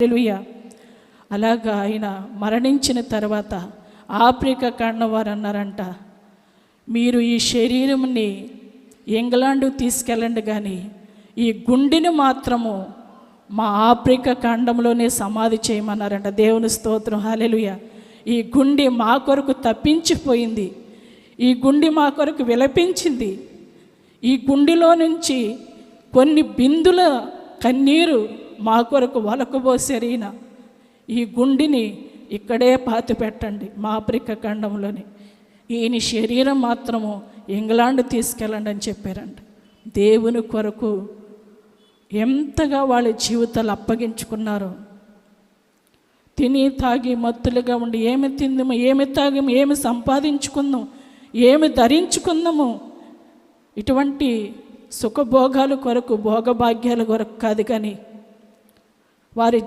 హల్లెలూయా. అలాగా ఆయన మరణించిన తర్వాత ఆఫ్రికా ఖండం వారు అన్నారంట, మీరు ఈ శరీరంని ఇంగ్లాండ్ తీసుకెళ్ళండి, కానీ ఈ గుండెని మాత్రము మా ఆఫ్రికా ఖండంలోనే సమాధి చేయమన్నారంట. దేవుని స్తోత్రం, హల్లెలూయా. ఈ గుండె మా కొరకు తప్పించిపోయింది, ఈ గుండె మా కొరకు విలపించింది. ఈ గుండెలో నుంచి కొన్ని బిందుల కన్నీరు మా కొరకు వలకబోసారు. ఈ గుండెని ఇక్కడే పాతి పెట్టండి, మా ఆఫ్రికా ఖండంలోని. ఈయన శరీరం మాత్రము ఇంగ్లాండ్ తీసుకెళ్ళండి అని చెప్పారంట. దేవుని కొరకు ఎంతగా వాళ్ళ జీవితాలు అప్పగించుకున్నారో. తిని తాగి మత్తులుగా ఉండి ఏమి తిందాము, ఏమి తాగము, ఏమి సంపాదించుకుందాము, ఏమి ధరించుకుందాము, ఇటువంటి సుఖభోగాల కొరకు, భోగభాగ్యాల కొరకు కాదు, కానీ వారి